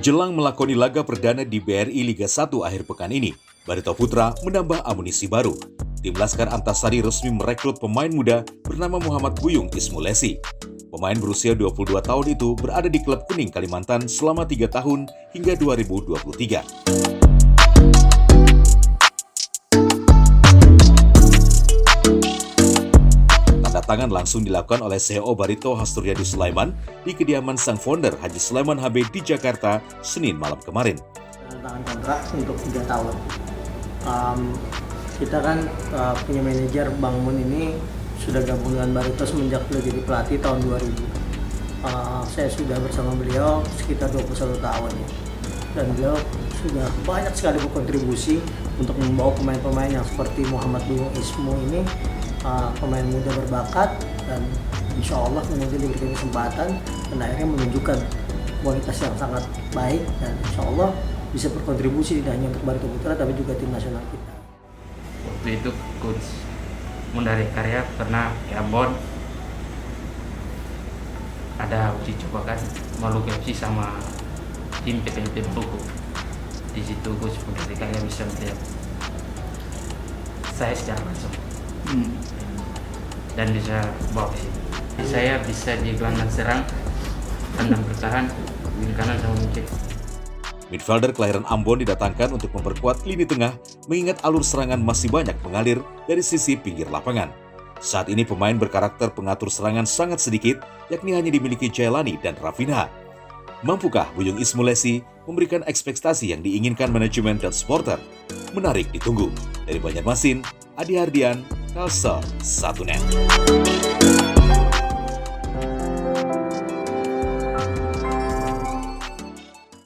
Menjelang melakoni laga perdana di BRI Liga 1 akhir pekan ini, Barito Putra menambah amunisi baru. Tim Laskar Antasari resmi merekrut pemain muda bernama Muhammad Buyung Ismulesi. Pemain berusia 22 tahun itu berada di klub kuning Kalimantan selama 3 tahun hingga 2023. Tanda tangan langsung dilakukan oleh CEO Barito Hasturyadi Sulaiman di kediaman sang founder Haji Sulaiman HB di Jakarta, Senin malam kemarin. Tangan kontrak untuk 3 tahun. Kita kan punya manajer Bang Mun ini sudah gabung dengan Barito semenjak beliau jadi pelatih tahun 2000. Saya sudah bersama beliau sekitar 21 tahun ya. Dan beliau sudah banyak sekali berkontribusi untuk membawa pemain-pemain yang seperti Muhammad Buyung Ismu ini, pemain muda berbakat, dan insya Allah kemudian diberikan kesempatan dan akhirnya menunjukkan kualitas yang sangat baik, dan insya Allah bisa berkontribusi tidak hanya untuk Barito Putra tapi juga tim nasional kita. Waktu itu coach Mundari Karya pernah ke Ambon, ada uji coba kan Maluku FC sama tim PPLP Maluku. Di situ coach Mundari Karya bisa melihat saya secara langsung dan bisa bawa ke sini. Saya bisa di gelandang serang, tandang bertahan, wing kanan sama wing kiri. Midfielder kelahiran Ambon didatangkan untuk memperkuat lini tengah mengingat alur serangan masih banyak mengalir dari sisi pinggir lapangan. Saat ini pemain berkarakter pengatur serangan sangat sedikit, yakni hanya dimiliki Jailani dan Rafinha. Mampukah Buyung Ismulesi memberikan ekspektasi yang diinginkan manajemen dan supporter? Menarik ditunggu. Dari Banjarmasin, Adi Hardian, Kalsel 1net.